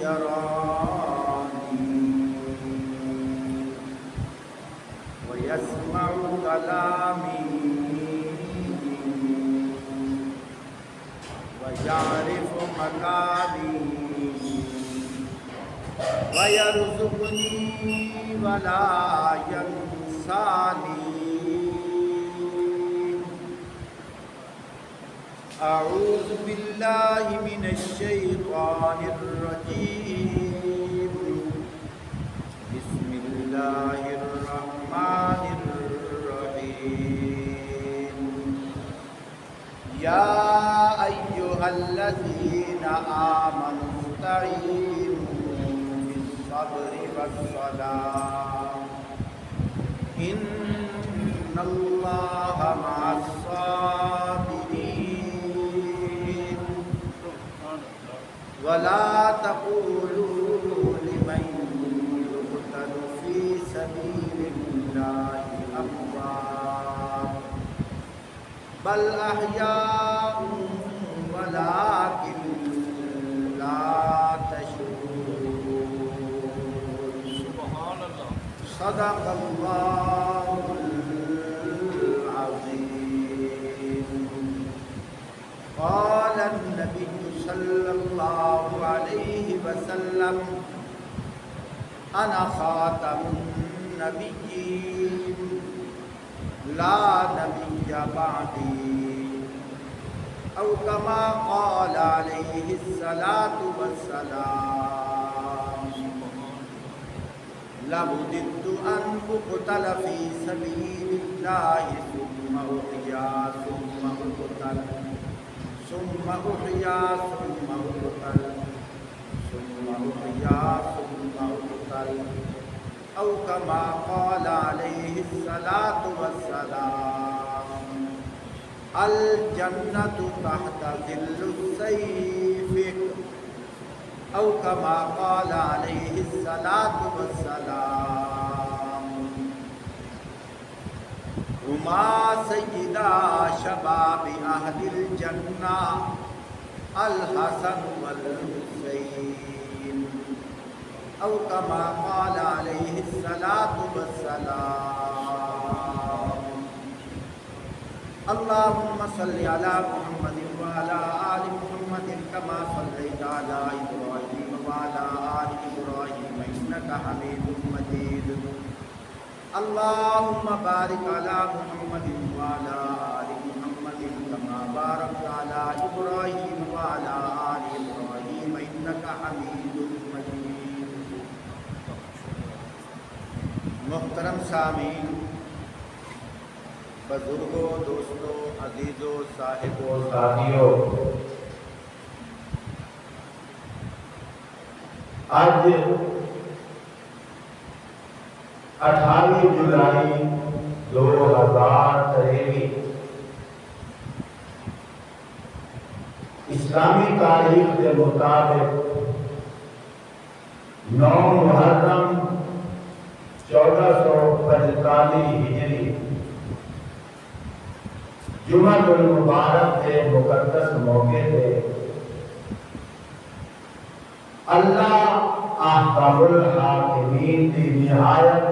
يراني ويسمع كلامي ويعرف مكاني ويرزقني ولا ينساني. أعوذ بالله من الشيطان الرجيم. بسم الله الرحمن الرحيم. يا أيها الذين آمنوا استعينوا بالصبر والصلاة إن الله مع الصابرين. ولا تقولوا لمن يقتل في سبيل الله أموات بل أحياء ولكن لا تشعرون. صدق الله العظيم. قال النبي صلى الله عليه وسلم أنا خاتم النبيين لا نبي بعدي أو كما قال عليه الصلاة والسلام. لوددت أن أقتل في سبيل الله ثم أحيا ثم أقتل ثم أحيا ثم أقتل ثم أحيا ثم أقتل أو كما قال عليه الصلاة والسلام. الجنة تحت ظل السيف أو كما قال عليه الصلاة والسلام. هما سيدا شباب أهل الجنة الحسن والحسين أو كما قال عليه الصلاة والسلام. اللهم صل على محمد وعلى آل محمد كما صليت على إبراهيم وعلى آل إبراهيم إنك حميد مجيد. اللهم بارك على محمد وعلى آل محمد كما باركت على إبراهيم وعلى آل إبراهيم إنك حميد مجيد. محترم سامعین، بزرگوں، دوستوں، عزیزوں، صاحبوں، ساتھیوں، آج 28 جولائی 2023 اسلامی تاریخ کے مطابق 9 محرم 1445 ہجری جمعہ المبارک کے مقدس موقع پہ اللہ احکم الحاکمین کی نہایت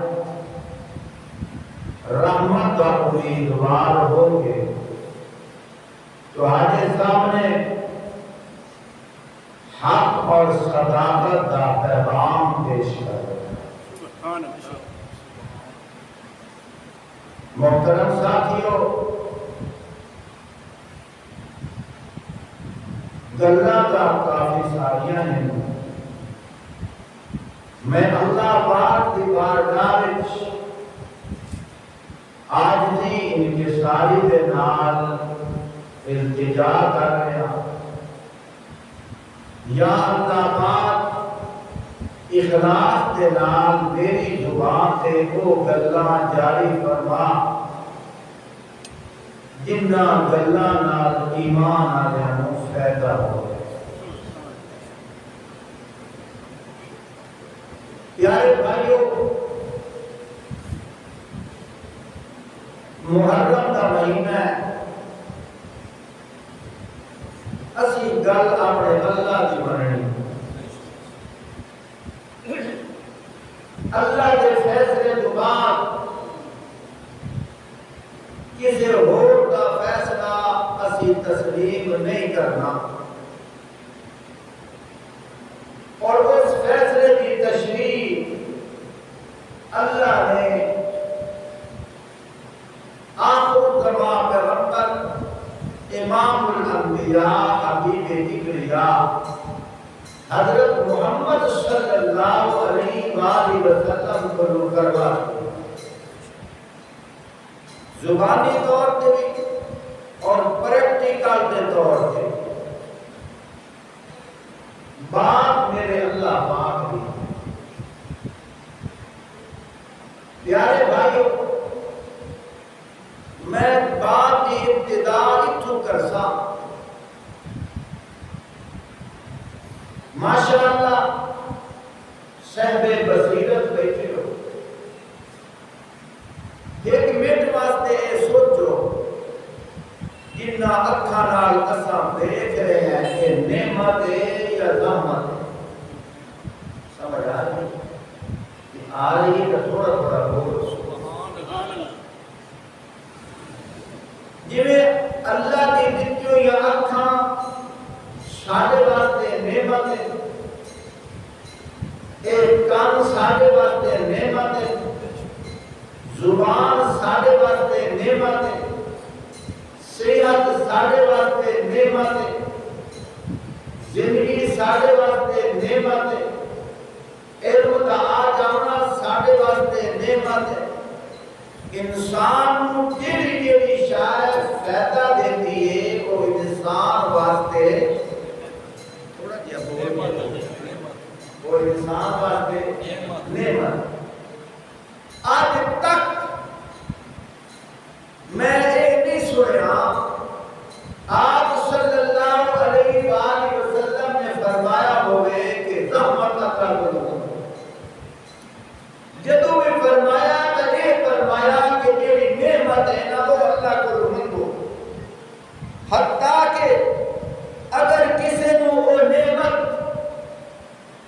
رحمت کا امیدوار ہوں گے تو آج سامنے حق اور صداقت کا پیغام پیش کر رہے ہیں۔ محترم ساتھیوں، گلہ کا کافی ساریاں ہیں، میں اللہ پاک کی بارگاہ وچ عاجزی انکساری دے نال التجا کر رہا، یا اللہ پاک اخلاص دے نال میری زبان سے وہ گلاں جاری فرما جنہ گلاں نال ایمان آلیاں نوں فائدہ ہو۔ پیارے بھائیو، محرم کا مہینہ ہے، اسی گل اپنے اللہ کی بننی، اللہ کے فیصلے تو بعد کسی اور کا فیصلہ اسی تسلیم نہیں کرنا، اور اس فیصلے کی تشریح اللہ نے آخر الزمان پیغمبر امام الانبیاء حبیب کبریاء حضرت محمد صلی اللہ علیہ وآلہ وسلم کو کروا زبانی طور پہ بھی اور پریکٹیکل کے طور پہ بات میرے اللہ پاک بھی پیارے بھائیو، میں بات کی ابتدا اتھوں کرسا ماشاءاللہ صاحب بصیرت بیٹھے ہو، ایک منٹ واسطے یہ سوچو جنہ اکھاں نال اساں دیکھ رہے ہیں کہ نعمت ہے یا زحمت ہے؟ سمجھ آ رہی ہے؟ آ رہی ہے تو تھوڑا تھوڑا بولو جویں اللہ دی دتیوں یا اکھاں ساڈے واسطے نعمت ہے، ایک کان ساڈے واسطے نعمت ہے، زبان ساڈے واسطے نعمت ہے، صحت ساڈے واسطے نعمت ہے، زندگی ساڈے واسطے نعمت ہے، علم دا آ جانا ساڈے واسطے نعمت ہے۔ انسان کو جیڑی شاید فائدہ دیتی ہے وہ انسان واسطے تھوڑا جہا وہ انسان واسطے نعمت۔ آج تک میں ایک نہیں سنیا آپ صلی اللہ علیہ وآلہ وسلم نے فرمایا ہوئے کہ زحمت کا قلب دو، جدو بھی فرمایا تو یہ فرمایا کہ جیڑی نعمت ہے نا وہ اللہ کو منگو، حتیٰ کہ اگر کسی نو وہ نعمت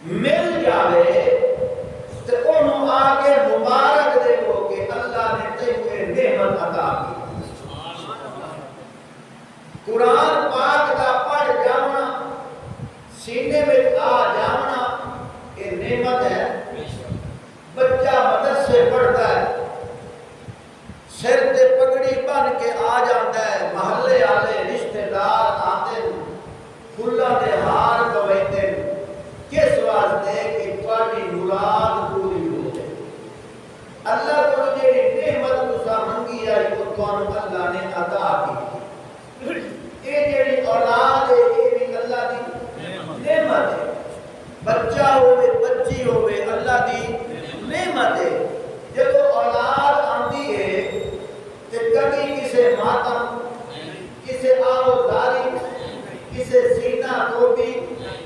مل جاوے تو انہوں آگے مبارک دیکھو کہ اللہ نے تجھے نعمت عطا کی۔ قرآن پاک کا پڑھ جانا سینے میں آ جانا یہ نعمت ہے۔ بچہ مدرسے پڑھتا ہے، سر تے پگڑی بن کے آ جاتا ہے، محلے والے رشتہ دار آتے پھلاں دے ہار پویندے، کس واسطے کہ تہاڈی مراد پوری ہو جائے۔ اللہ کو جیڑی نعمت تساں منگی ہے وہ تانوں اللہ نے عطا کی۔ یہ جیڑی اولاد ہے یہ بھی اللہ دی نعمت ہے، بچہ ہوئے بچی ہوئے اللہ دی نعمت ہے۔ جب اولاد آتی ہے تو کبھی کسی ماتم، کسی آوازاری، کسی سینہ کو بھی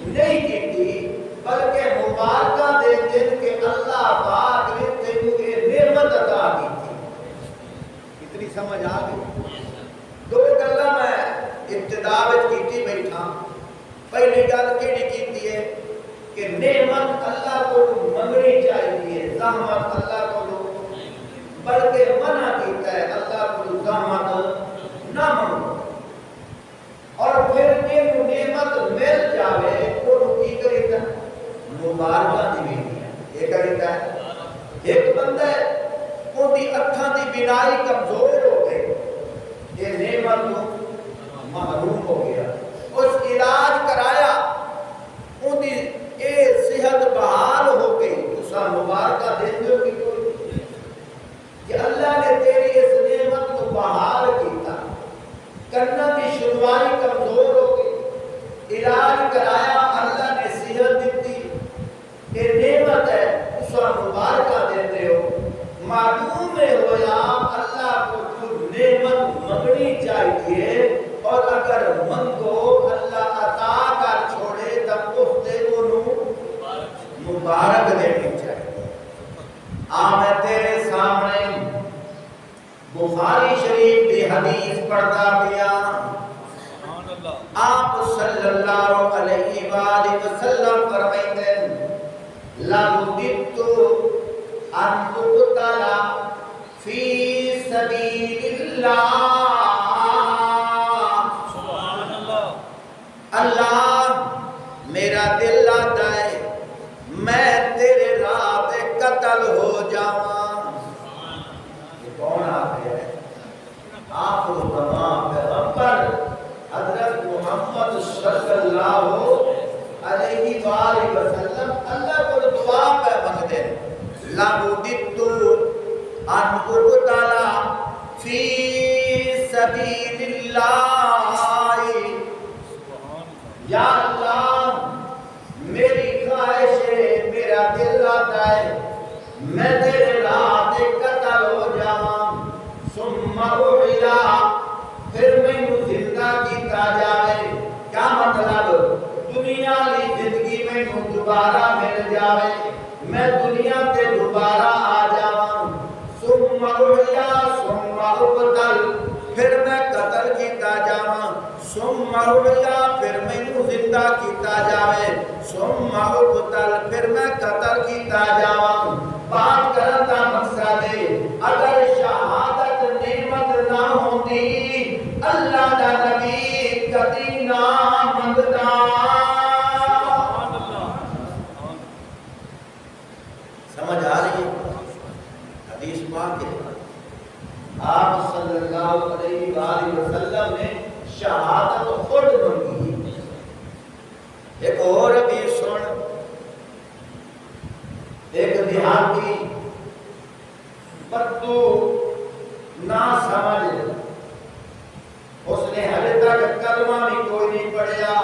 نہیں کیتی، بلکہ مبارکہ دے دن کہ اللہ پاک نے تجھے نعمت عطا کی تھی۔ اتنی سمجھ آ گئی؟ دو گلاں میں ابتدا وچ کیتی بیٹھا۔ پہلی گل کیڑی کیتی ہے کہ نعمت اللہ کو منگنی چاہیے، زحمت اللہ کو بلکہ منع کیتا ہے اللہ کو زحمت نہ منگو۔ اور پھر جن نعمت مل جاوے وہ کی کریتا مبارکہ دی ہے۔ یہ کریتا ہے ایک بندہ ہے وہ دی اکھاں دی بینائی کمزور ہو گئی، یہ نعمت محروم ہو گیا، اس علاج کرایا، ان دی اے صحت بحال ہو گئی، تسا مبارکہ دے دو کہ کوئی کہ اللہ نے تیری اس نعمت کو بحال کیتا، کرنا کی شروعاتی کمزور ہو گئی، علاج کرایا، اللہ نے صحت دیتی، یہ نعمت ہے، تسا مبارکہ دیتے ہو۔ معلوم ہویا اللہ کو تو نعمت منگنی چاہیے، اور اگر منگو اللہ عطا کر چھوڑے تب اس دے کو مبارک دینی چاہیے۔ میں تیرے سامنے بخاری شریف کی حدیث پڑھتا پیا، آپ صلی اللہ علیہ وآلہ وسلم فرمائتے لَقَدْ دوبارہ مل جاوے میں دنیا تے دوبارہ آ جاواں ثم احیا ثم اقتل پھر میں قتل کیتا جاواں ثم احیا پھر مینوں زندہ کیتا جاوے ثم اقتل پھر میں قتل کیتا جاواں بات کرن دا مقصد ہے اگر شہادت نعمت نہ ہوندی اللہ دا نبی کدی نہ منگدا سمجھ آ رہی ہے حدیث پاک ہے آپ صلی اللہ علیہ وآلہ وسلم نے شہادت خود مانگی ایک اور بھی سن ایک دیہاتی بدو نہ سمجھ اس نے ہلے تک کلمہ بھی کوئی نہیں پڑھیا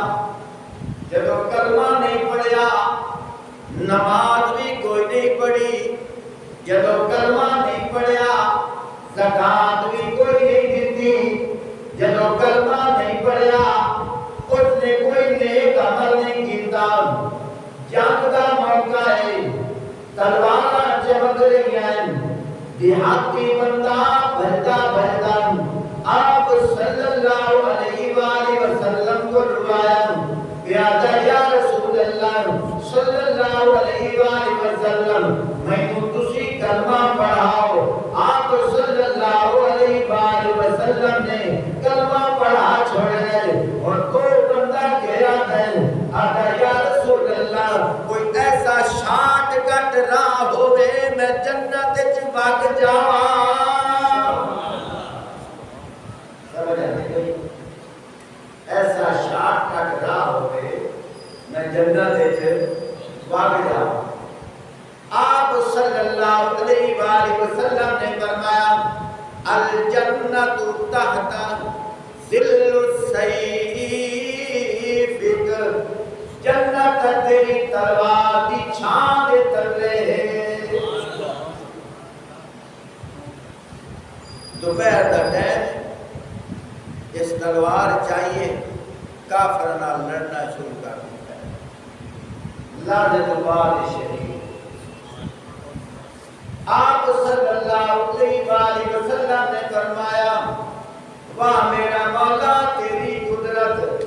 جب کلمہ نہیں پڑھیا نماز بھی کوئی نہیں پڑھی جب کلمہ نہیں پڑھیا زکات بھی کوئی نہیں دیتی جب کلمہ نہیں پڑھیا اس نے کوئی نیک عمل نہیں کیتا جنگ کا موقع ہے تلواراں چمک رہی ہیں دیہاتی بندہ بھجدا آپ صلی اللہ علیہ وآلہ وسلم کو روایا پیادا یا رسول اللہ صلی اللہ علیہ وآلہ وسلم میں تسی کلمہ پڑھاؤ آپ صلی اللہ علیہ وآلہ وسلم نے کلمہ پڑھا چھوڑے اور کو بندہ کہا ہے آدھا یا رسول اللہ کوئی ایسا شارٹ کٹ راہ ہوئے میں جنت وچ بھاگ جاواں سمجھ آتی گئی ایسا شارٹ کٹ راہ ہوئے میں جنت وچ بھاگ جاواں آپ صلی اللہ علیہ وآلہ وسلم نے فرمایا الجنت تحت ظل السیف جنت تیری تلوار دی چھاں دے تلے ہے دوپہر دا ٹائم اس تلوار چاہیے کافر نال لڑنا شروع کر دیتا ہے لڑنے تو بعد شہید آپ صلی اللہ علیہ وآلہ وسلم نے فرمایا واہ میرا مولا تیری قدرت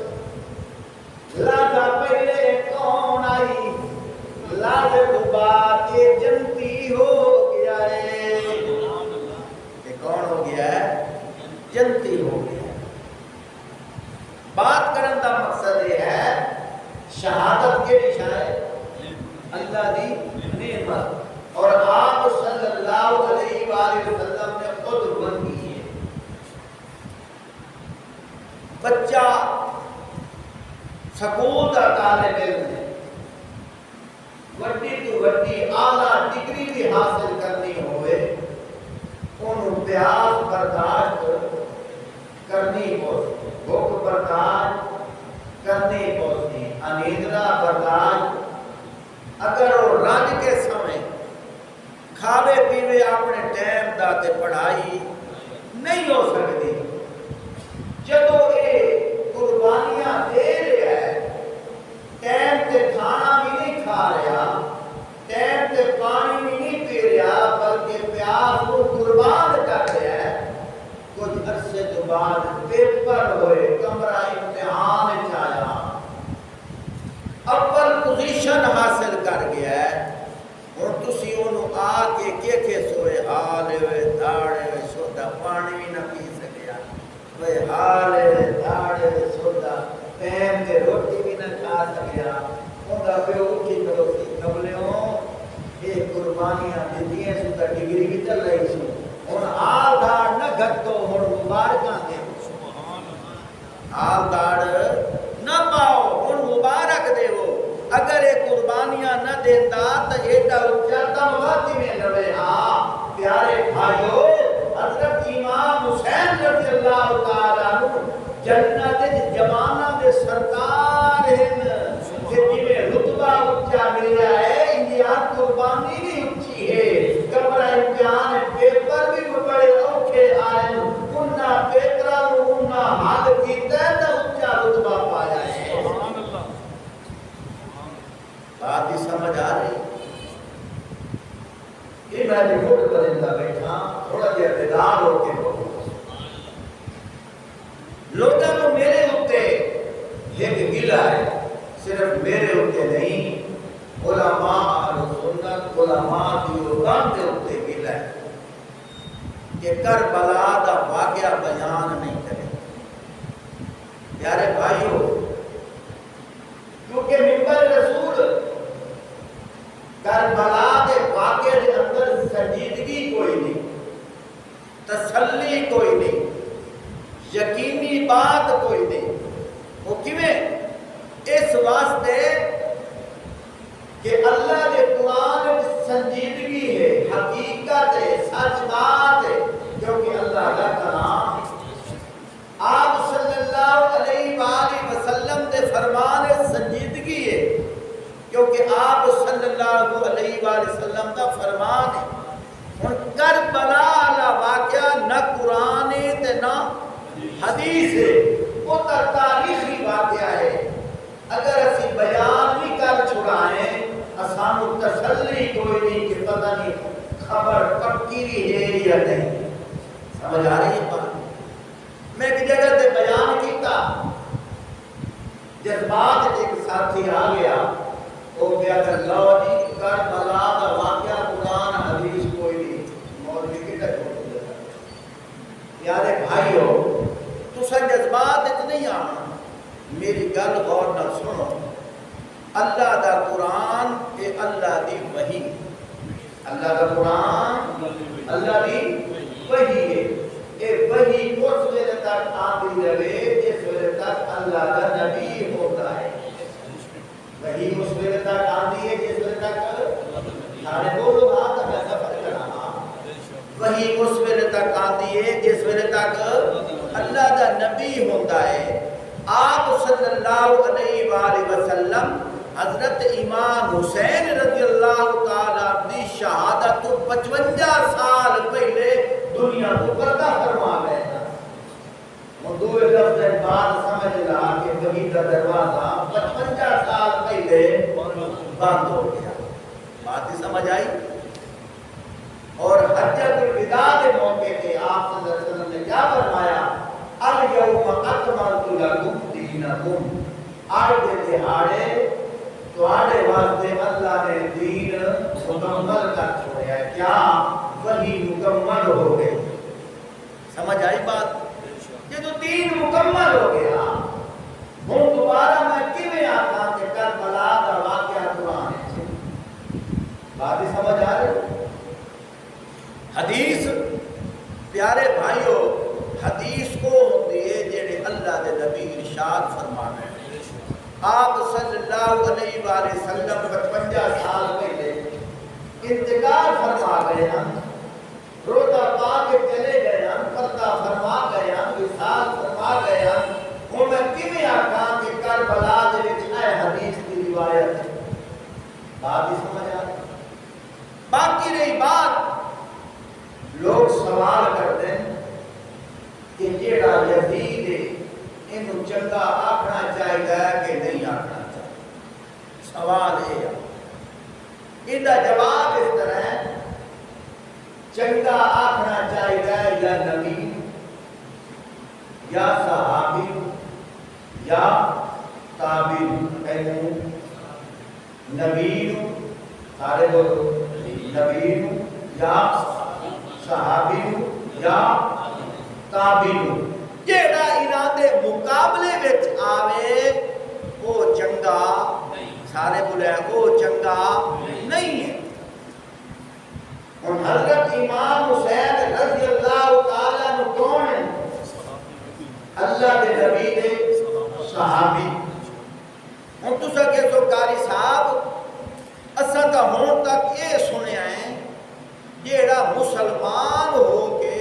لادا پہلے کون آئی لادا تو بعد یہ جنتی ہو گیا ہے یہ کون ہو گیا ہے جنتی ہو گیا ہے بات کرن دا مقصد یہ ہے شہادت کے اشارے اللہ دی نعمت اور آپ صلی اللہ علیہ وآلہ وسلم نے خود مانگی ہے بچہ سکول کا طالب علم ہے وڈی تو وڈی اعلیٰ ڈگری بھی حاصل کرنی ہوئے انہوں پیاس برداشت کرنی پوچھتی بھوک برداشت کرنی پوچھتی انیدرا برداشت اگر وہ رج کے سمے کھاوے پیوے اپنے ٹائم دا تے پڑھائی نہیں ہو سکتی جدو یہ قربانیاں دے رہا ہے ٹائم تے کھانا بھی نہیں کھا رہا ٹائم تے پانی بھی نہیں پی رہا بلکہ پیاس کو قربان کر رہا ہے کچھ عرصے تو بعد پیپر ہوئے کمرہ امتحان چایا اول پوزیشن حاصل کر گیا ہے اور تسی انہوں آ کے سوئے حال ہوئے داڑے ہوئے سودا پانی بھی نہ پی سکیا ہوئے حال ہوئے داڑے ہوئے سودا پہن کے روٹی بھی نہ کھا سکیا انہوں پہ اٹھی کرو سی قبلیوں یہ قربانیاں دیدیاں سودا ڈگری بھی چل رہی سو ان آل داڑ نہ گھٹو ہون مبارکاں دے آل داڑ نہ پاؤ ان مبارک دے وہ اگر یہ قربانیاں نہ دیتا تو یہ اچھا واقعی میں لڑے ہاں پیارے بھائیو حضرت امام حسین رضی اللہ تعالیٰ عنہ جنت جمانہ دے سرکار ہیں جی میں رتبہ اچھا ملیا ہے انہیار قربانی بھی اچھی ہے کمرہ امتحان پیپر بھی بڑے اوکھے آئے انہا پیپرہ انہا حال کیتا ہے تو اچھا رتبہ پایا ہے بات میں جو خود بدلتا بیٹھا تھوڑا جہا بیدار ہو کے بولو لوگوں کو میرے اتنے ایک گلا ہے صرف میرے اتنے نہیں علماء اہل سنت علماء دیوبند کے اتنے گلا ہے کہ کربلا دا واقعہ بیان نہیں کرے پیارے بھائیو کیونکہ ممبر رسول کربلا دے واقعے دے اندر سنجیدگی کوئی نہیں تسلی کوئی نہیں یقینی بات کوئی نہیں وہ کیویں اس واسطے کہ اللہ کے قرآن سنجیدگی ہے حقیقت ہے سچ بات ہے کیونکہ اللہ کا کلام ہے آپ صلی اللہ علیہ وآلہ وسلم کے فرمان سنجیدگی ہے کیونکہ آپ صلی اللہ علیہ وآلہ وسلم کا فرمان ہے کربلا والا واقعہ نہ قرآن ہے نہ حدیث ہے وہ تاریخی واقعہ ہے اگر اسی بیان بھی کر چھڑائیں اسانو تسلی کوئی نہیں کہ پتہ نہیں خبر پکی ہے یا نہیں سمجھ آ رہی ہے بات میں ایک جگہ سے بیان کیتا جذبات ایک ساتھی آ گیا وہ کیا کہ لو جی کربلا کا واقعہ قرآن حدیث کوئی نہیں مولوی کی تک پیارے بھائیو تو سن جذبات نہیں آنا میری گل غور نہ سنو اللہ دا قرآن اے اللہ دی وحی اللہ دا قرآن اللہ دی وحی ہے اے وحی اس ویلے تک آتی رہے جس ویلے تک اللہ دا نبی ہوتا ہے وحی اس ویلے تک آتی ہے جس ویلے تک سارے بولو آتا میں سفر کرنا وحی اس ویلے تک آتی ہے جس ویلے تک اللہ دا نبی ہوتا ہے آپ صلی اللہ علیہ وآلہ وسلم حضرت امام حسین رضی اللہ تعالیٰ دی شہادت 55 سال پہلے دنیا کو پردہ فرما گئے تھا وہ دو لفظ بعد سمجھ رہا کہ وحی کا دروازہ 55 سال پہلے بند ہو گیا بات ہی سمجھ آئی اور حجت الوداع کے موقع پہ آپ صلی اللہ علیہ وسلم نے کیا فرمایا الیوم اکملت لکم دینکم آج کے دہاڑے تمہارے واسطے اللہ نے دین مکمل کر چھوڑا ہے کیا وہی مکمل ہو گئے سمجھ آئی بات یہ تو دین مکمل ہو گیا ہوں دوبارہ میں کیویں آتا کہ کربلا کا واقعہ قرآن ہے بات ہی سمجھ آ رہی حدیث پیارے بھائیو حدیث کو ہوتی ہے جڑے اللہ دے نبی ارشاد فرمانے ہیں آپ صلی اللہ علیہ وآلہ وسلم 55 سال پہلے انتقال فرما گئے ہیں روزہ پا کے چلے گئے ہیں پردہ فرما گئے ہیں وصال فرما گئے ہیں ہوں میں کیویں آکھاں کہ کربلا دے وچ اے حدیث کی روایت ہے بات ہی سمجھ آ باقی رہی بات لوگ سوال کرتے ہیں کہ جیڑا یزید ہے انہوں چنگا آکھنا چاہیے کہ نہیں آکھنا چاہیے سوال ہے ان کا جواب اس طرح ہے چنگا آکھنا چاہیے یا نبی یا صحابی یا تابعی نبی سارے بولو نبی یا صحابی یا تابعی جیڑا انہاں دے مقابلے وچ آوے وہ چنگا سارے بولے وہ چنگا نہیں ہے اور حضرت امام حسین رضی اللہ تعالیٰ عنہ کون ہے اللہ دے نبی دے صحابی ہم تو سکے سو کاری صاحب اساں تا ہون تک یہ سنے ہیں جیڑا مسلمان ہو کے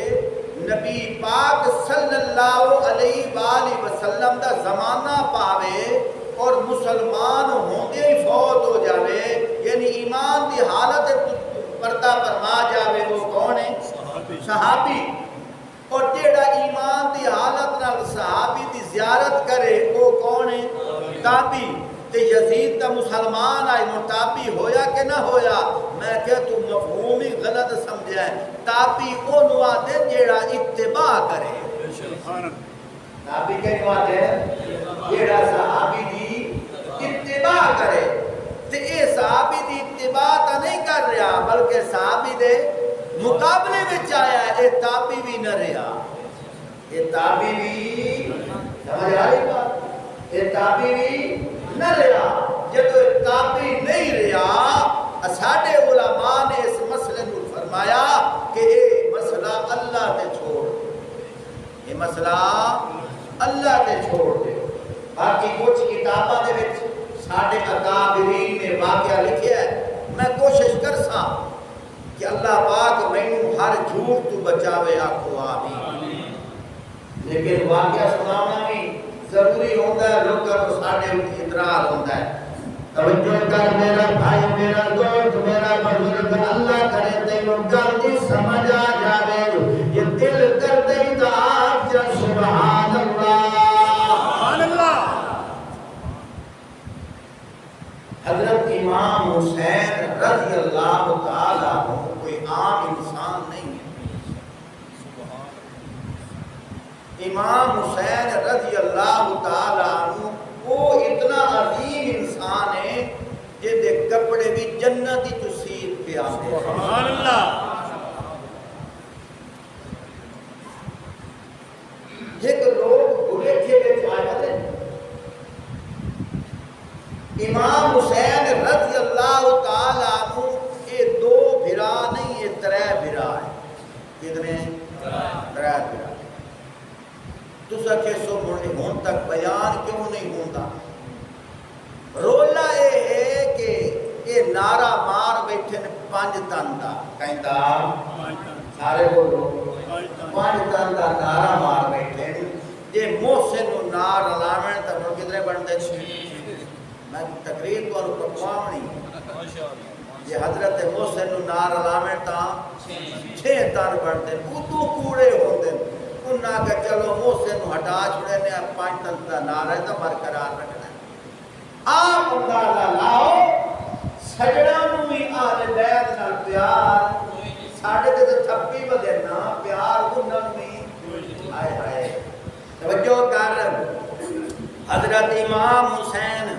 نبی پاک صلی اللہ علیہ وآلہ وسلم دا زمانہ پاوے اور مسلمان ہوندے ہی فوت ہو جاوے یعنی ایمان دی حالت پردہ فرما جاوے وہ کون ہے صحابی اور جیڑا ایمان دی حالت نال صحابی دی زیارت کرے وہ کون ہے تابعی تے یزید دا مسلمان آئی مرتابی ہویا کہ نہ ہویا؟ میں کہا تو مفہوم ہی غلط سمجھا ہے. تابی او نواتے جیڑا اتباع کرے. تابی کے نواتے جیڑا صحابی دی اتباع کرے. تے اے صحابی دی اتباع تا نہیں کر رہا بلکہ صحابی دے مقابلے میں آیا ہے. اے تابی بھی نہ رہا. اے تابی بھی سمجھ آ رہی بات؟ اے تابی بھی نہ رہا. جدو اے تابی نہیں رہا ساڈے علماء نے اس مسئلے کو فرمایا کہ اے مسئلہ اللہ تے چھوڑ دے. یہ مسئلہ اللہ تے چھوڑ دے. باقی کچھ کتاباں دے وچ ساڈے اکابرین نے واقعہ لکھیا ہے. میں کوشش کرساں کہ اللہ پاک مینوں ہر جھوٹ تو بچاوے. آکھو آمین. لیکن واقعہ سنانا بھی ضروری ہوتا ہے. لوگوں کو ساڈے اعتراض ہوتا ہے. توجہ کر میرا بھائی میرا دوست میرا بزرگ اللہ کرے تینوں گل سمجھ آ جاوے. یہ دل کر دے تا آپ جا سبحان اللہ. سبحان اللہ. حضرت امام حسین رضی اللہ تعالیٰ عنہ کوئی عام انسان نہیں ہے. امام حسین رضی اللہ تعالیٰ عنہ وہ اتنا عظیم انسان ہے جے دے کپڑے بھی جنتی تصیر پہ آتے ہیں. سبحان اللہ. ایک لوگ برے کھیلے چاہتے ہیں. امام حسین رضی اللہ تعالیٰ عنہ یہ دو بھرا نہیں یہ ترے بھرا ہے. کتنے؟ ترے بھرا. تو سکے سو مرنے ہون تک بیان کیوں نہیں ہوتا؟ رولا اے ہے کہ یہ نعرہ مار بیٹھے نے 5 تن دا. کہندا سارے بولو 5 تن دا نعرہ مار بیٹھے. جے محسن نو نار لاویں تے مڑ کتنے بنتے چھ؟ میں تقریر کو پکواونی. یہ حضرت محسن نو نار لاویں تا 6 تن بنتے. اودوں کوڑے ہوندے. انہاں کہ چلو محسن نو ہٹا چھڑے نے 5 تن دا نعرہ تے برقرار رکھنا. آپ اندازہ لاؤ سجڑا نو بھی آل بیت نال پیار. ساڈے تے تھپی ودے نا پیار انہاں نو بھی ہائے ہائے. توجہ کر. حضرت امام حسین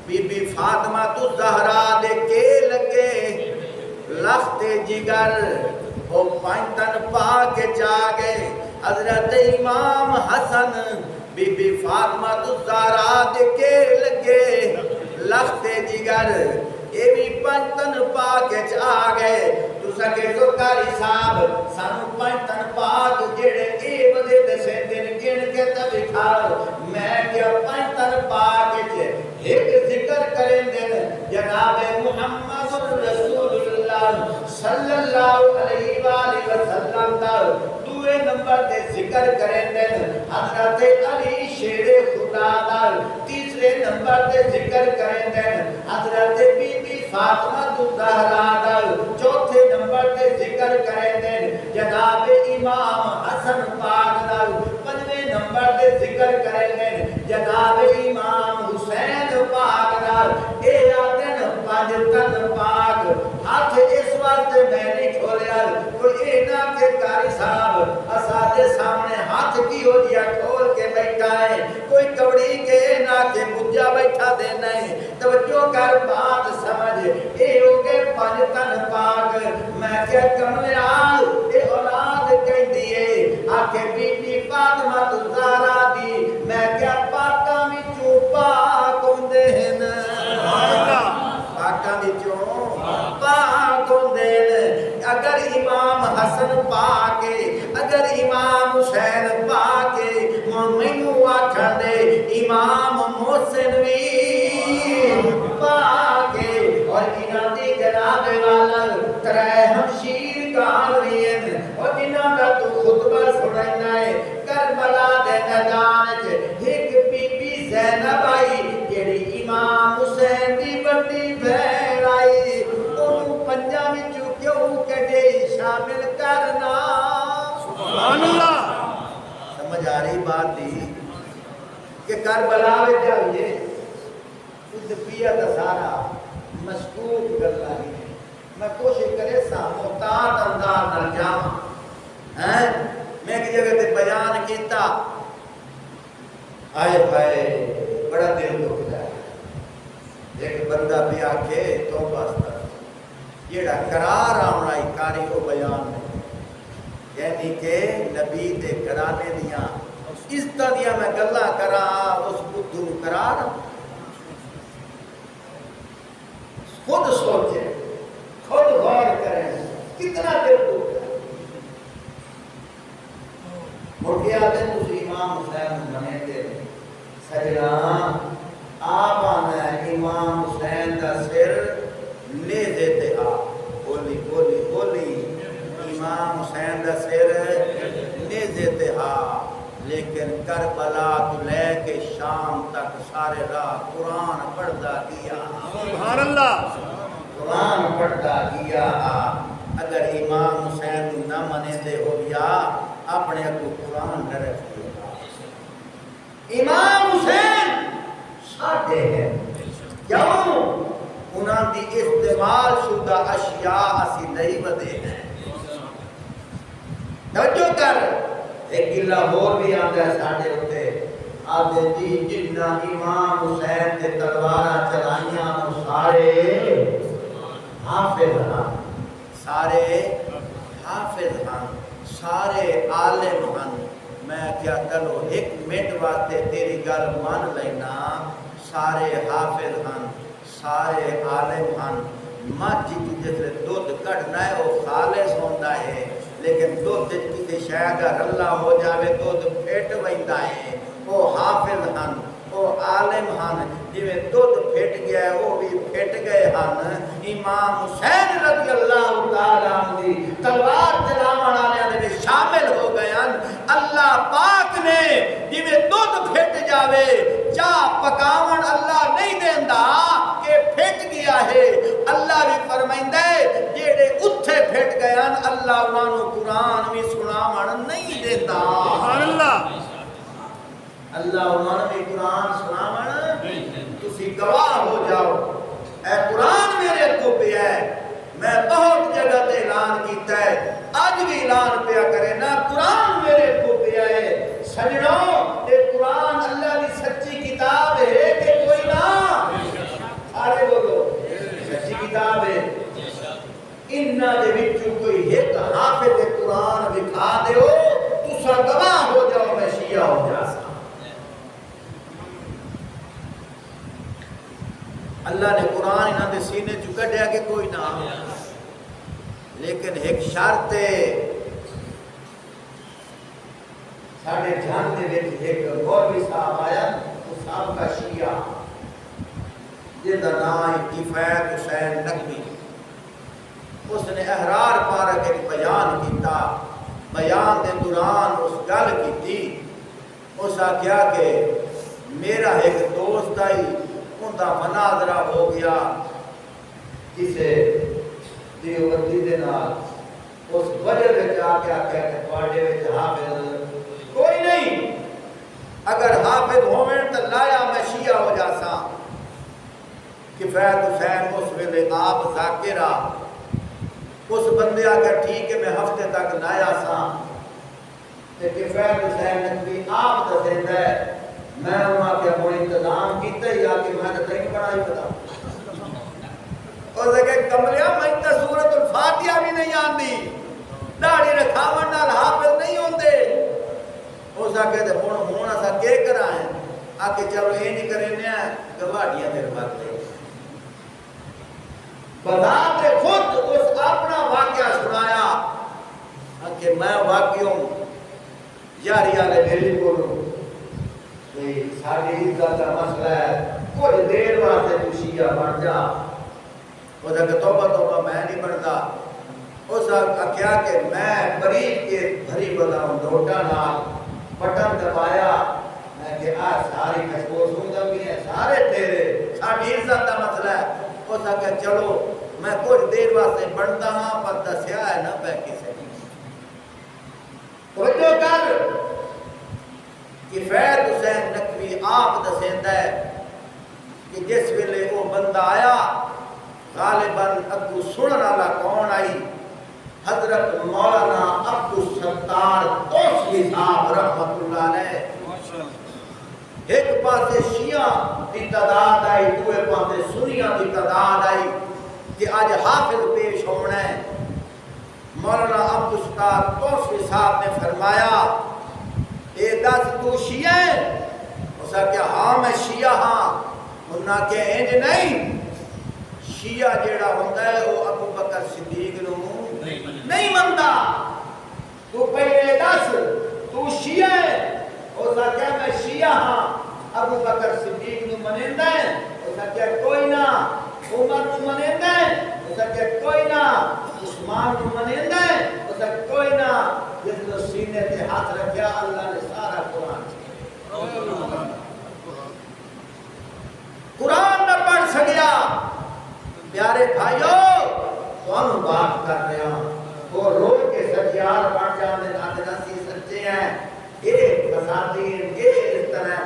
بی بی فاطمہ تو زہرا دے کے لگے لخت جگر وہ 5 تن پا کے جا گئے. حضرت امام حسن بی بی فاطمہ تو زہرا دے کے لگے لخت جگر یہ بھی 5 تن پا کے جا گئے. تو سکے تو کاری صاحب سانو 5 تن پاک جڑے اے ودے دسے دن گن کے تب کھاؤ. میں کیا 5 تن پاک ایک ذکر کریں دن جناب محمد رسول اللہ صلی اللہ علیہ وآلہ وسلم دا. دوے نمبر دے ذکر کریں دن حضرت علی شیر خدا دا. تیسرے نمبر دے ذکر کریں دن حضرت بی بی فاطمہ زہرا دا. چوتھے نمبر دے ذکر کریں دن جناب امام حسن پاک دا. پنجویں نمبر دے ذکر کریں دن جناب امام حسین پاک دا. اے آدن 5 تن پاک. ہاتھ اس وقت میں نہیں کھولیا کوئی اے نہ کہ کاری صاحب اسادے سامنے ہاتھ کی ہو دیا کھول کے بیٹھا ہے. کوئی کبڑی کے نہ کہ بجا بیٹھا دینا ہے. توجہ کر بات سمجھ. اے ہو گئے 5 تن پاک. میں کیا کملے آل اے اولاد کہیں دیئے آکے بی بی فاطمہ زہرا دی. میں کیا پاکاں میں چوں پاک ہوندے ہیں. پاکاں میں چوں پاک ہوندے ہیں. اگر امام حسن پاکے اگر امام حسین پاکے مینوں آکھن دے امام محسن بھی پاکے. اور انہاں دی جناب والا 3 ہمشیر کاریاں اور جنہاں دا تو خطبہ سننا ہے کربلا دے میدان وچ ایک بی بی زینب آئی جڑی امام حسین دی بڑی بہن آئی. اونوں 5 وچوں کیوں کڈے شامل کرنا. سبحان اللہ. سمجھ آ رہی بات دی کہ کربلا وچ جائیے ادبیت سارا مشکوک گلا ہی ہے میں کوشش کرے سا محتاط انداز نہ جاواں ہیں میں ایک جگہ تے بیان کیتا آئے ہائے بڑا دل دکھدا ہے ایک بندہ بھی آکھے توبہ استغفر جیڑا قرار آونا ہی کاری کو بیان نہیں یعنی کہ نبی دے کرانے دیاں اس طرح میں گلا کرا اس بدھو قرار خود سوچے خود غور کریں کتنا دل دکھ ہے مڑکے آتے تسی امام حسین بنے تھے سجنا آپ آنا ہے امام حسین دا سر نیزے تے آ بولی بولی بولی امام حسین دا سر نیزے تے آ لیکن کربلا تو لے کے شام تک سارے راہ قرآن پڑھتا گیا سبحان اللہ قرآن پڑھتا گیا اگر امام حسین نہ منے دے ہو گیا اپنے کو قرآن نہ رکھے امام حسین ساڈے ہیں کیوں انہاں دی استعمال شدہ اشیاء اسی نہیں ودے ہیں توجہ کر ایک گلہ اور بھی آتا ہے ساڑھے ہوتے آتے جی جنہ امام حسین کے تلوارہ چلائیاں تو سارے حافظ ہیں سارے حافظ ہیں سارے عالم ہیں میں کیا کرو ایک منٹ واسطے تیری گل مان لینا سارے حافظ ہیں سارے عالم ہیں مجھ کی جیسے دودھ کٹنا ہے وہ خالص ہوتا ہے لیکن دودھ کسی شے کا رلا ہو جاوے دودھ پھٹ ویندا ہے وہ حافظ ہن وہ عالم ہن جویں دودھ پھٹ گیا ہے وہ بھی پھٹ گئے ہن امام حسین رضی اللہ تعالی عنہ دی تلوار چلاون والےاں دے وچ شامل ہو گئے ہن اللہ پاک نے جویں دودھ پھٹ جاوے چاہ پکاون اللہ نہیں دیندا کہ پھٹ گیا ہے اللہ بھی فرمائندا ہے جڑے اوتھے پھٹ گئے ہن اللہ انہاں نوں قرآن بھی سناون نہیں دیندا سبحان اللہ اللہ انہاں نوں بھی قرآن سناون تسی گواہ ہو جاؤ اے قرآن میرے کو پہ ہے میں بہت جگہ تے اعلان کیتا ہے آج بھی اعلان پیا کرے نا قرآن میرے کو پہ ہے سجنوں یہ قرآن اللہ کی سچی کتاب ہے کہ کوئی نہ سارے بولو سچی کتاب ہے انہاں دے وچوں کوئی ایک حافظ قرآن دکھا دیو تسا گواہ ہو جاؤ میں شیعہ ہو جاسا اللہ نے قرآن انہاں دے سینے چوں کڈیا کہ کوئی نہ لیکن ایک شرط ہے ساڑھے جان دے وچ ایک مولوی صاحب آیا وہ صاحب کا شیعہ جن کا نام کفایت حسین نقوی اس نے احرار پارک ایک بیان کیتا بیان دے دوران اس گل کیتی اس آخیا کہ میرا ایک دوست آئی ان کا مناظرہ ہو گیا کسے دیوبندی دے نال اس وجہ سے جا کے آخیا کہ تواڈے وچ حافظ کوئی نہیں اگر حافظ ہوویں تو لایا میں شیعہ ہو جاساں کفایت حسین اس ویلے آپ ذاکرہ اس بندے آکر ٹھیک ہے میں ہفتے تک لایا ساں کہ کفایت حسین نقوی آپ دسیندا ہے میں انہاں کے کوئی انتظام کیتا ہی آ کہ میں نے تین پڑھائی بتا اور کہ کملیا میں تے سورۃ الفاتحہ بھی نہیں آندی داڑھی رکھاون نال حافظ نہیں ہوندے اس آ کے تے ہن اسا کی کرائیں آ کے چلو یہ نہیں کرنے گواہیاں دے واسطے بذات خود اس اپنا واقعہ سنایا کہ میں واقعوں یاری والے میری بولوں کہ ساری عزت کا مسئلہ ہے کچھ دیر واسطے تو شیعہ بن جا وہ کہ توبہ میں نہیں بنتا اس آخیا کہ میں بریف کے بھری بلاؤں نوٹا نال بٹن دبایا میں کہ ساری کشکوش ہوں بھی ہیں سارے تیرے ساری عزت کا مسئلہ ہے اس آخیا چلو میں کچھ دیر واسطے بنتا ہاں پر دسیا ہے نہ پہ کسے توجہ کر کفایت حسین نقوی آپ دسیندا ہے کہ جس ویلے وہ بندہ آیا غالباً اگو سنن والا کون آئی؟ حضرت مولانا عبدالستار توسلی صاحب رحمت اللہ علیہ۔ ایک پاسے شیعہ دی تعداد آئی، دوے پاسے سنیاں دی تعداد آئی کہ آج حافظ پیش ہونا ہے۔ مولانا عبدالستار توسلی صاحب نے فرمایا اے دس تو شیعہ ہے؟ اس نے کہا ہاں میں شیعہ ہاں۔ انہاں کہ انج نہیں، شیعہ جیڑا ہوتا ہے وہ ابو بکر صدیق نو نہیں منتا۔ تو پہلے دس تو شیعہ ہے؟ اس نے کہا میں شیعہ ہاں۔ ابو بکر صدیق نو منیندا ہے؟ اس نے کہا کوئی نہ۔ عمر نو منیندا ہے؟ اس نے کہا کوئی نہ۔ عثمان نو منیندا ہے؟ اس نے کہا کوئی نہ۔ جس نے سینے تے ہاتھ رکھیا اللہ نے سارا قرآن نہ پڑھ سکیا۔ پیارے بھائیو تو ہم بات کر رہے ہیں وہ رو کے سچیار بڑھ جانے ناتے نسی سچے ہیں۔ یہ فسادین یہ اس طرح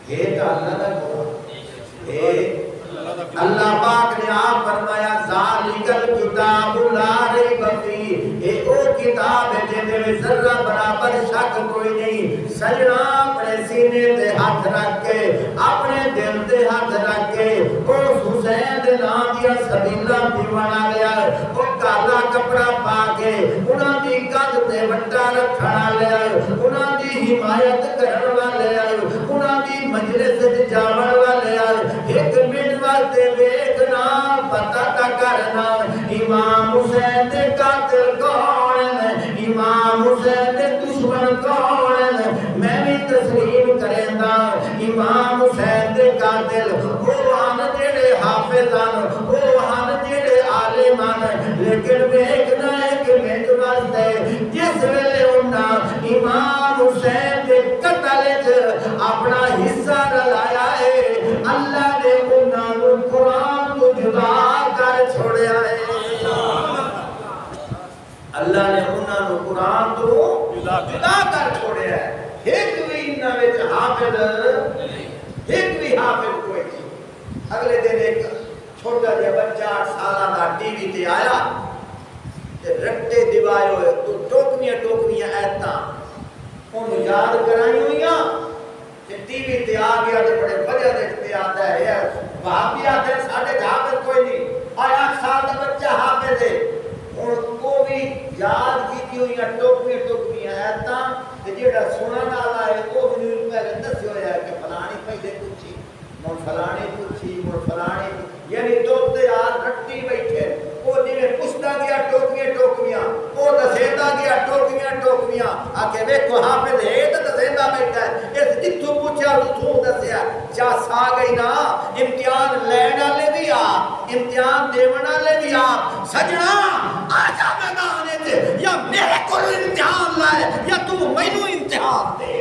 یہ تو اللہ کا قرآن اللہ پاک نے آپ فرمایا ذالک الکتاب لا ریب فیہ، یہ وہ کتاب ہے جن میں ذرہ برابر شک کوئی نہیں۔ سجنا اپنے سینے تے ہاتھ رکھ کے اپنے دل تے ہاتھ رکھ کے اس حسین دے نام دیا سبیلا دیوانا لیا، وہ کالا کپڑا پا کے انہاں دی قد تے وٹا رکھنا لیا، انہاں دی حمایت کرن والے آئے، انہاں دی مجلس وچ جاون والے آئے۔ ایک منٹ واسطے ویکھنا پتہ تا کرنا امام حسین دے قاتل کون ہیں، امام حسین دے دشمن کون ہیں۔ میں بھی تسلیم کریندا امام حسین دے قاتل وہ ہن جڑے حافظان، وہ ہن جڑے عالمان، لیکن ویکھنا ایک منٹ واسطے جس ویلے انہاں امام حسین دے قتل وچ اپنا حصہ رلایا ہے اللہ نے انہاں نو قرآن تو جدا کر چھوڑیا ہے۔ اللہ نے انہاں نو قرآن تو جدا کر چھوڑیا ہے۔ ایک بھی انہاں وچ حافظ ایک بھی حافظ کوئی نہیں۔ اگلے دن ایک چھوٹا جہا بچہ 8 سالہ دا ٹی وی تے آیا تے رٹے دیوائے ہوئے تو ٹوکمیاں ایتاں انہوں یاد کرائی ہوئیاں کہ ٹی وی تے آ گیا تو بڑے وجہ دیکھتے آتا ہے وہاں بھی آتے ہیں ساڑھے حافظ کوئی نہیں آیا 8 سال کا بچہ حافظ ہے ان کو بھی یاد کی ہوئیاں ٹوکمیاں ایتاں کہ جیڑا سنن والا ہے وہ بھی نہیں پہلے دسیا ہوا ہے کہ فلانی پہلے پوچھی مڑ فلانی پوچھی مڑ فلانی یعنی توتے یار رٹی بیٹھے وہ جنہیں پوچھتا گیا ٹوکمیاں وہ دسیندا گیا ٹوکمیاں آکے ویکھو حافظ ہے تو دسیندا بیٹھا ہے اس جتھوں پوچھا تو دسیا چاس آ گئی نا امتحان لین والے بھی آ امتحان دیون والے بھی آ سجنا آجا میدان تے یا میرے کو امتحان لائے یا تو مینوں امتحان دے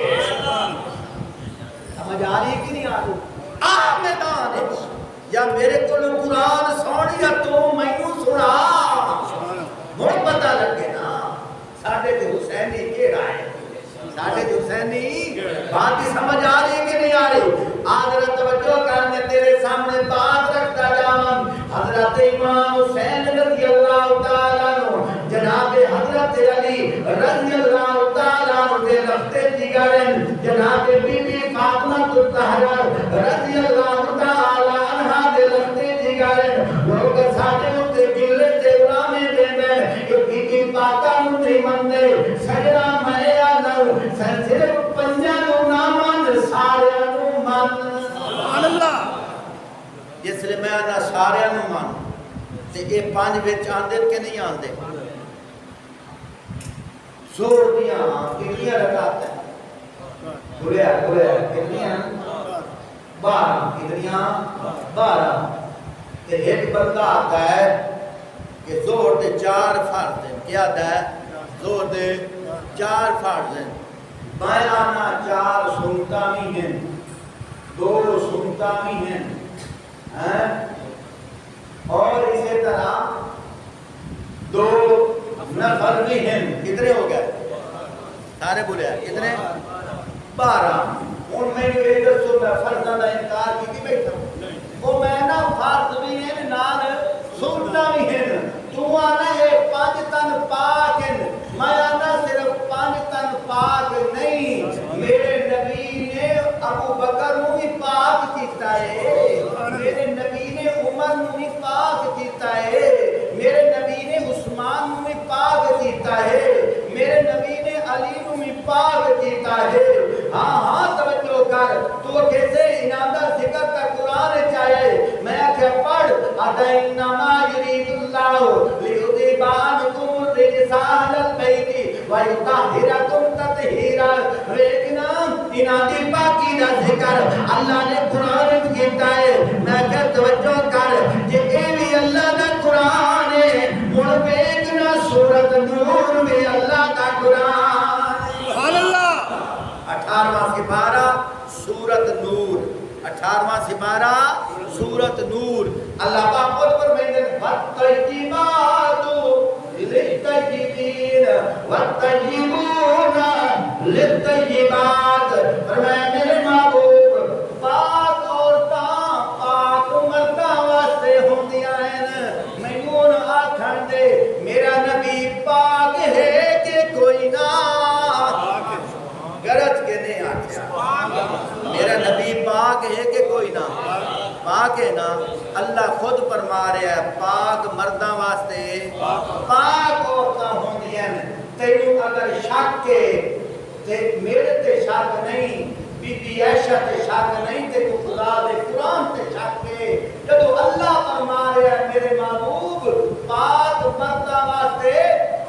سمجھ آ رہی کہ نہیں آ رہی آ میدان یا میرے کو قرآن سن یا تو مینوں سنا ہن پتہ لگے نا ساڈے تے حسینی کیڑا ہے ساڈے تے حسینی بات کی سمجھ آ رہی ہے کہ نہیں آ رہی حضرت توجہ کرنے تیرے سامنے بات رکھتا جاواں حضرت امام حسین رضی اللہ تعالی عنہ جناب حضرت علی رضی اللہ تعالی عنہ دے لفتے جگرن جناب بی بی فاطمہ الطاہرہ رضی اللہ تعالی عنہا دے لفتے جگرن لوگ ساڈے تے گلے تے غلامی دیندے کہ بی بی پاکاں نوں نہیں مندے سجنا میں آدم صرف پنجاں نوں نہ من سارے نوں من سبحان اللہ جس لئے میں آدھا سارے نوں من تے یہ 5 وچ آندے کہ نہیں آندے زور دیاں کتنیاں رکعت ہے بولیا کتنیاں 12 کتنیاں 12 تے ایک بندہ آتا ہے کہ زور دے 4 فرض ہیں کیا آتا ہے زور دے 4 فرض ہیں بیانہ 4 سنتاں بھی ہیں 2 سنتاں بھی ہیں اور اسی طرح 2 نفل بھی ہیں کتنے ہو گئے سارے بولے ہیں کتنے 12 ان میں نے یہ دسو میں فرضاں دا انکار کی بیٹھا میرے نبی نے علی نو بھی پاک کیتا ہے ہاں ہاں توجہ کر تو کیسے انہاں دا ذکر کا قرآن چاہے میں کہ پڑھ انما یرید اللہ لیذہب عنکم الرجس اہل البیت ویطہرکم تطہیرا لیکن انہاں دی پاکی دا ذکر اللہ نے قرآن کیتا ہے میں کہ توجہ کر کہ اے بھی اللہ دا قرآن ہے ہن ویکھنا سورۃ نور میں اللہ کا قرآن سبحان اللہ 18واں سپارہ سورۃ نور 18واں سپارہ سورۃ نور اللہ پاک خود فرمائیں والطیبات للطیبین والطیبون للطیبات فرمایا میرے محبوب پاک عورتاں پاک مرداں واسطے ہوندیاں ہیں مینوں آکھن دے میرا نبی پاک ہے کہ کوئی نہ گرج کے نہیں آکھیا میرا نبی پاک ہے کہ کوئی نہ پاک ہے نا اللہ خود فرما رہا ہے پاک مرداں واسطے پاک عورتاں ہوندیاں تینوں اگر شک کے تے میرے تے شک نہیں بی بی عائشہ تے شک نہیں تے تو خدا دے قرآن تے شک کے جدو اللہ فرما رہا ہے میرے محبوب پاک مرداں واسطے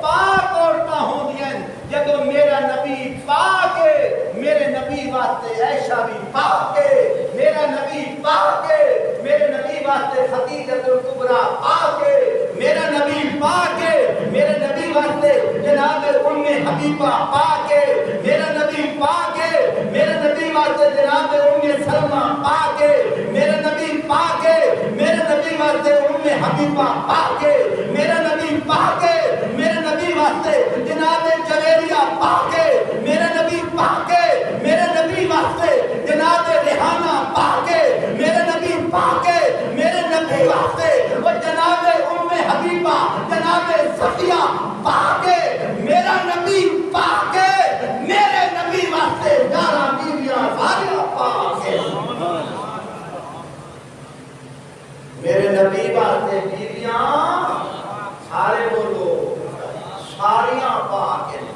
پاک عورتاں ہوندیاں جدو میرا نبی پاک ہے میرے نبی واسطے عائشہ بھی پاک ہے میرا نبی پاک ہے میرے نبی واسطے خدیجہ الکبریٰ پاک ہے میرا نبی پاک ہے میرے نبی واسطے جناب ام حبیبہ پاک ہے میرا نبی پاک ہے میرے نبی واسطے جناب ام سلمہ پاک ہے میرا نبی پاک ہے میرے نبی واسطے ام حبیبہ پاک ہے میرا نبی پاک ہے میرے نبی واسطے جناب جویریہ پاک ہے میرا نبی پاک ہے میرے نبی واسطے جناب ریحانہ پاک ہے میرے نبی پاک ہے میرے نبی واسطے وہ جناب ام حبیبہ جناب صفیہ پاک ہے میرا نبی پاک ہے میرے نبی واسطے 11 بیویاں ساریاں پاک ہے میرے نبی واسطے بیویاں سارے بولو ساریاں پاک ہیں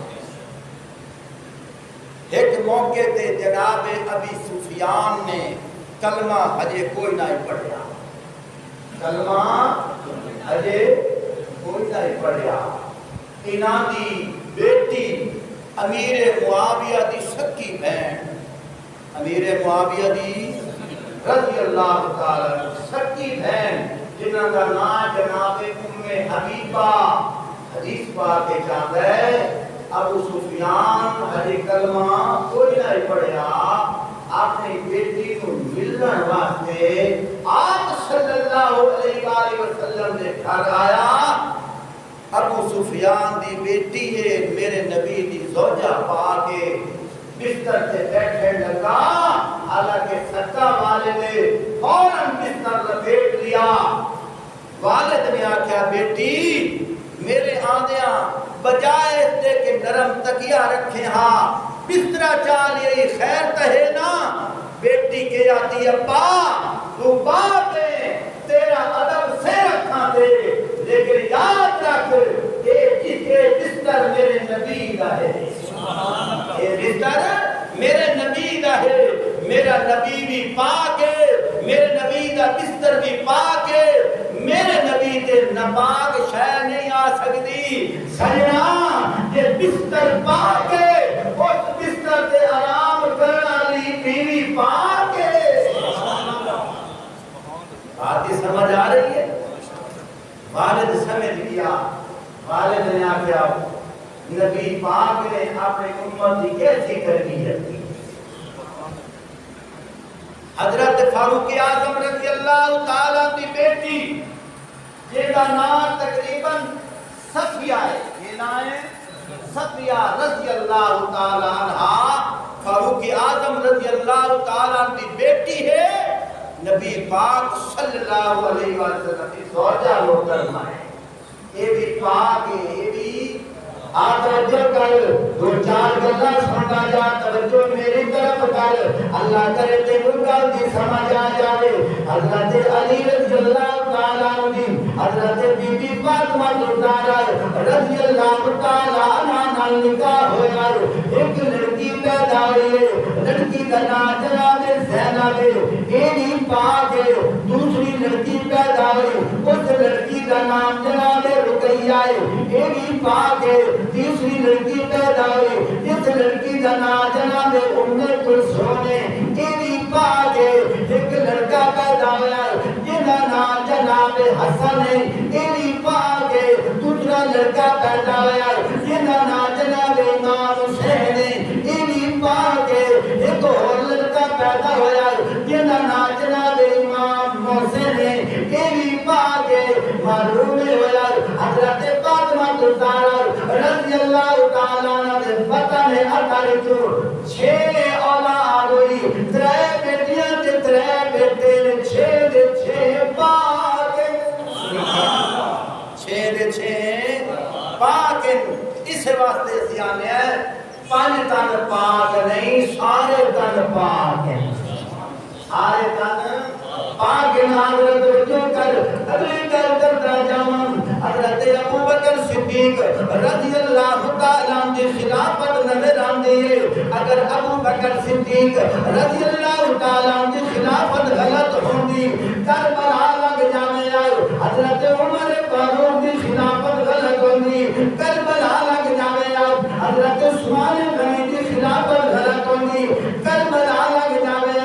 ایک موقع تے جناب ابی سفیان نے کلمہ ہجے کوئی نہ پڑھیا کلمہ ہجے کوئی نہ پڑھیا انہاں دی بیٹی امیر معاویہ دی سکی بہن امیر معاویہ دی رضی اللہ تعالی سکی بہن جنہاں کا نام جناب ام حبیبہ حدیث پاک کے جاتا ہے ابو سفیان ہری کلمہ کوئی نہ پڑھیا اپنی بیٹی کو ملن واسطے آپ صلی اللہ علیہ وآلہ وسلم نے گھر آیا ابو سفیان دی بیٹی ہے میرے نبی دی زوجہ پا کے بستر سے بیٹھے لگا حالانکہ سکا والد نے فوراً بستر لپیٹ لیا والد نے آکھیا بیٹی میرے آندیاں بجائے اس دے کہ نرم تکیہ رکھیں ہاں بسترہ چال یہ خیر تہے نا بیٹی کے آتی ابا تو باپ ہے تیرا ادب سے رکھا دے لیکن یاد رکھ کہ یہ بستر میرے نبی کا ہے یہ بستر میرے نبی کا ہے میرا نبی بھی پاک ہے میرے نبی کا بستر بھی پاک ہے میرے نبی تے نپاک شے نہیں آ سکتی سجنا یہ بستر پاک ہے اس بستر تے آرام کرنا لی بیوی پاک ہے بات یہ سمجھ آ رہی ہے والد سمجھ گیا والد نے آکھیا نبی پاک نے اپنے امت کی کیسی تربیت کی حضرت فاروق اعظم رضی اللہ تعالیٰ کی بیٹی جن کا نام تقریباً صفیہ ہے یہ نام ہے صفیہ رضی اللہ تعالیٰ عنہ فاروق اعظم رضی اللہ تعالیٰ کی بیٹی ہے نبی پاک صلی اللہ علیہ وسلم کی زوجہ محترمہ ہے یہ بھی پاک ہے یہ بھی توجہ کر دو چار گلا سنتا جا توجہ میری طرف کر اللہ کرے تے گل دی سمجھ آ جائے حضرت علی رضی اللہ تعالی عنہ حضرت بی بی فاطمہ رضی اللہ تعالی عنہا نال نکاح ہویا ایک لڑکی پیدا ہوئی لڑکی کا نام جناب زینب یہ پاک ہے دوسری لڑکی پیدا ہوئی اس لڑکی کا نام جناب رقیہ یہ بھی پاک ہے تیسری لڑکی پیدا ہوئی اس لڑکی کا نام جناب ام کلثوم یہ بھی پاک ہے ایک لڑکا پیدا ہوا جس کا نام جناب حسن ہے یہ بھی پاک ہے دوسرا لڑکا پیدا ہوا جس کا نام جناب امام حسین ہے یہ بھی پاک ہے ایک اور لڑکا پیدا ہوا جس کا نام جناب امام محسن ہے یہ بھی پاک ہے معلوم ہوا حضرت فاطمہ الزہرا رضی اللہ تعالی عنہ نے پتہ ہے اٹھارہ تو 6 اولاد ہوئی 3 بیٹیاں تے 3 بیٹے 6 دے 6 پاک 6 دے 6 پاک اس واسطے سیانے ہیں 5 تن پاک نہیں سارے تن پاک ہیں سارے تن پاک حضرت وجہ کر اگلی گل کرتا جاواں حضرت ابو بکر صدیق رضی اللہ تعالی عنہ کی خلافت نظر آندی ہے اگر ابو بکر صدیق رضی اللہ تعالی عنہ کی خلافت غلط ہوندی کربلا لگ جاوے حضرت عمر فاروق کی خلافت غلط ہوندی کربلا لگ جاوے حضرت عثمان غنی کی خلافت غلط ہوندی کربلا لگ جاوے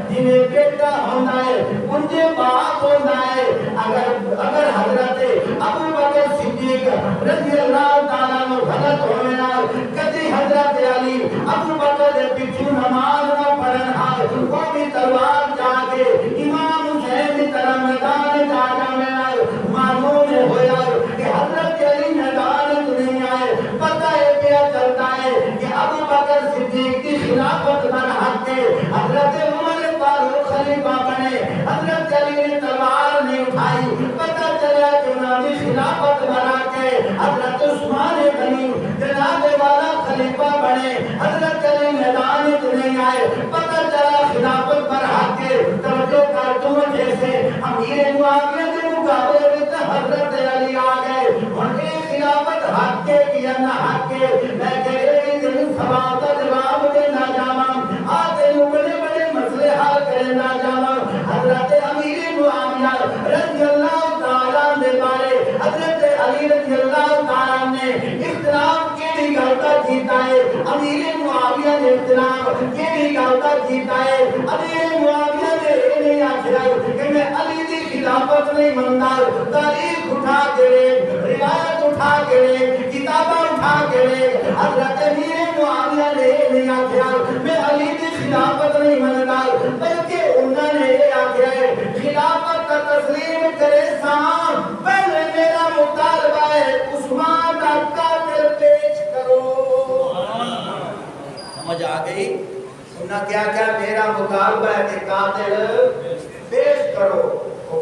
جنہیں بیٹا ہونا ہے ان کے باپ ہونا ہے اگر حضرت ابو بکر صدیق رضی اللہ تعالیٰ عنہ غلط ہونا کدی حضرت علی ابو بکر کے پیچھے نماز نہ پڑھنا وہ بھی تلوار جا کے امام حسین کی طرح میدان جا جانا معلوم ہویا کہ حضرت علی میدان نہیں آئے پتہ ہے پیا چلتا ہے کہ ابو بکر صدیق کی خلافت برحق ہے حضرت عمر فاروق خلیفہ بنے حضرت علی نے تلوار نہیں اٹھائی پتہ چلا کہ انہوں نے خلافت بنا کے حضرت عثمان غنی جناب والا خلیفہ بنے حضرت علی میدان نہیں آئے پتہ چلا خلافت برحق کے توجہ کر تم جیسے امیر معاویہ کے مقابلے میں حضرت علی آ گئے ان کی خلافت حق کے یا نہ حق کے میں کہہ رہی دن سوال کا جواب دینا جاواں آتے بڑے بڑے مسئلے حل کرنا جاواں حضرت امیر معاویہ رضی اللہ تعالیٰ نے بارے حضرت علی رضی اللہ تعالیٰ نے اختلاف کے بھی غلطہ کیتا ہے امیر معاویہ نے اختلاف کے بھی غلطہ کیتا ہے امیر معاویہ نے نہیں آخرا کہ میں علی کی خلافت نہیں منتا تاریخ اٹھا کے روایت اٹھا کے کتابیں اٹھا کے حضرت امیر معاویہ نے نہیں آخرا میں علی کی خلافت نہیں منتا بلکہ انہوں نے یہ آخیا خلافت کا تسلیم کرے سام پہلے میرا مطالبہ ہے عثمان کا قاتل پیش کرو سمجھ آ گئی انہوں نے کیا میرا مطالبہ ہے کہ قاتل پیش کرو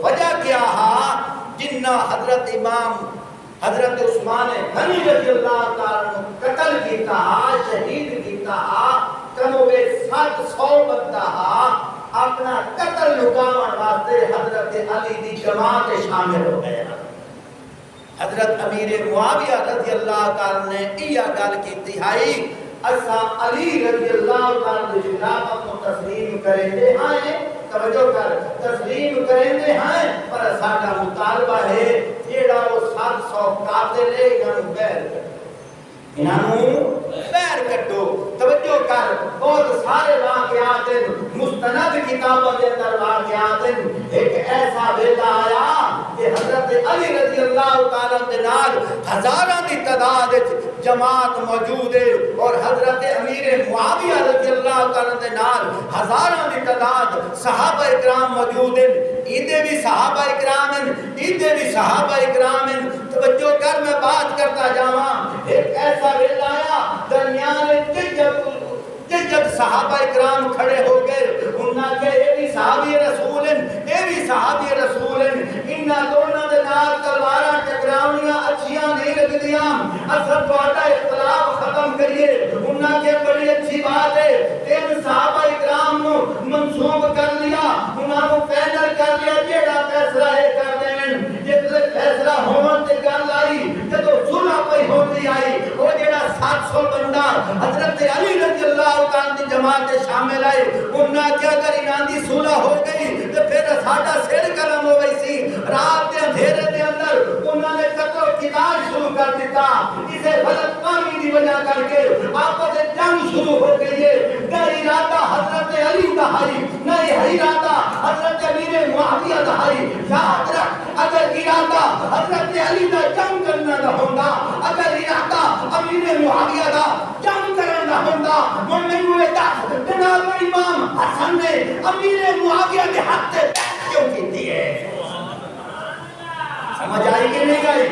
وجہ کیا ہے جنہ حضرت امام حضرت عثمان غنی رضی اللہ تعالیٰ عنہ قتل کیتا شہید کیتا کمو بے 700 بندہ اپنا قتل لکاون واسطے حضرت علی دی جماعت شامل ہو گئے حضرت امیر معاویہ رضی اللہ تعالیٰ نے یہ گل کیتی ہے اسا علی رضی اللہ تعالیٰ دی خلافت کو تسلیم کریں دے ہیں توجہ کر تسلیم کریں دے ہیں پر ساڈا مطالبہ ہے جیڑا وہ 700 قاتل ہے انہوں بیر کٹو توجہ کر بہت سارے واقعات مستند کتابوں کے اندر واقعات ایک ایسا ویلا آیا کہ حضرت علی رضی اللہ تعالیٰ کے نال ہزاراں دی تعداد جماعت موجود ہے اور حضرت امیر معاویہ رضی اللہ تعالیٰ کے نال ہزاراں دی تعداد صحابہ اکرام موجود ہیں ایدے بھی صحابہ اکرام ہیں ایدے بھی صحابہ اکرام ہیں توجہ کر میں بات کرتا جاواں ایک ایسا ویلا آیا درمیان جب صحابہ اکرام کھڑے ہو گئے انہاں کہ اے بھی صحابی رسول ہیں اے بھی صحابی رسول ہیں انہاں دونوں دے نال تلواراں ٹکراونیاں اچھیاں نہیں لگدیاں اصل تہاڈا اختلاف ختم کریے انہاں کہ بڑی اچھی بات ہے تین صحابہ اکرام نو منسوب کر لیا انہاں نو فائنل کر لیا جیڑا فیصلہ ہے کر دین جس فیصلہ ہون تے گل آئی جدوں صلح پئی ہوندی آئی او جیڑا 700 حضرت علی رضی اللہ تعالیٰ کی جماعت شامل آئے انہاں کیا کری ناندی صلح ہو گئی تو پھر ساڈا سر قلم ہو گئی سی رات کے اندھیرے دے اندر انہوں نے قتل و قتال شروع کر دیتا اسے غلط فہمی کی وجہ کر کے آپس میں جنگ شروع ہو گئی ہے نہ ارادہ حضرت علی کا ہے نہ ارادہ حضرت امیر معاویہ کا ہے یاد رکھ اگر ارادہ حضرت علی کا جنگ کرنا نہ ہوندا اگر ارادہ امیر معاویہ کا جنگ کرنا ہوندا من میں دس جناب امام حسن نے امیر معاویہ کے ہاتھ سے بیعت کیوں کی ہے سمجھ آئی کہ نہیں آئی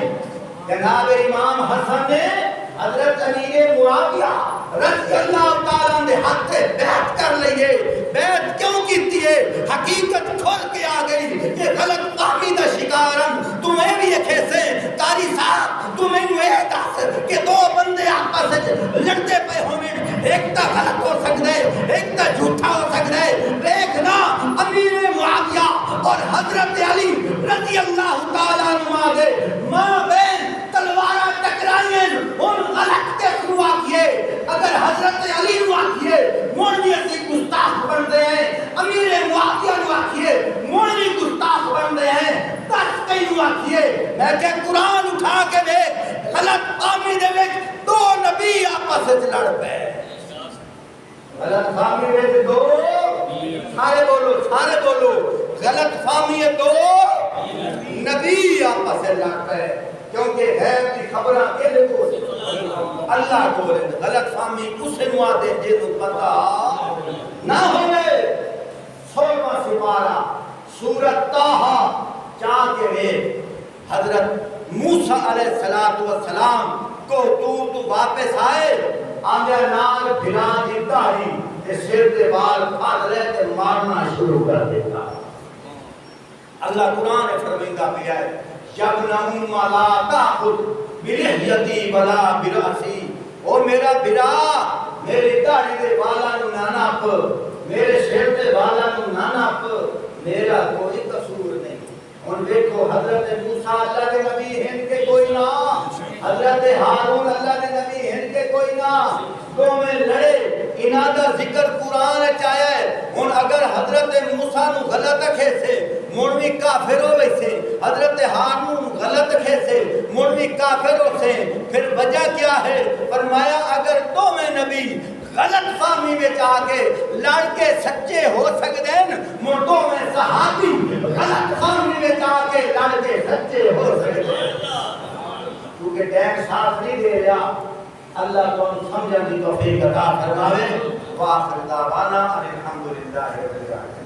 جناب امام حسن نے حضرت امیر معاویہ رضی اللہ تعالیٰ نے ہاتھ سے بیعت کر لیے بیعت کیوں کیتی ہے حقیقت کھول کے آ گئی یہ غلط فہمی دا شکارن تمہیں بھی ایک ایسے قاری صاحب تمہیں یہ دس کہ دو بندے آپس لڑتے پہ ہوئے ایک تا غلط ہو سکتا ہے ایک تا جھوٹا ہو سکتا ہے دیکھنا امیر معاویہ اور حضرت علی رضی اللہ تعالیٰ عنہ دے ماں بین تلوارہ ٹکرائیں ان غلط کے شروع کیے اگر حضرت علی نو آکھیے مولوی اسی گستاخ بنتے ہیں امیر معاویہ نو آکھیے مولوی گستاخ بنتے ہیں دس کئی نو آکھیے میں کہ قرآن اٹھا کے دیکھ غلط فہمی دے وچ دو نبی آپس وچ لڑ پے غلط فہمی وچ دو سارے بولو غلط فہمی دو نبی آپس وچ لڑ پے کیونکہ غیب کی خبراں اے کو اللہ کو غلط فہمی اسے نو آتے جے تو پتہ نہ ہوئے 16واں سپارہ سورۃ طٰہٰ چاہ کے وے حضرت موسیٰ علیہ السلام کو تو واپس آئے آندھے نال بھلا دی داڑھی تے سر دے وال پھاڑ لے تے مارنا شروع کر دیتا اللہ قرآن فرمائندا پیا ہے یبنہم لا تأخذ بلحیتی ولا برأسی او میرا برا میری داڑھی دے والا نو نہ ناپ میرے سر دے والا نو نہ ناپ میرا کوئی قصور نہیں ہن دیکھو حضرت موسیٰ اللہ کے نبی ہیں کہ کوئی نہ حضرت ہارون اللہ کے نبی ہیں کہ کوئی نہ دو میں لڑے انہاں دا ذکر قرآن چاہیا ہے ہن اگر حضرت موسیٰ نو غلط کھیسے مولوی کافر ہوئے سے حضرت ہارون غلط کھیسے مولوی کافر ہو سے پھر وجہ کیا ہے فرمایا اگر دو میں نبی غلط فہمی میں جا کے لڑ کے سچے ہو سکتے ہیں مردوں میں صحابی غلط فہمی میں جا کے لڑ کے سچے ہو سکتے ہیں کیونکہ ٹائم ساتھ نہیں دے رہا اللہ کو سمجھنے کی توفیق عطا فرماوے وآخر دعوانا الحمدللہ رب العالمین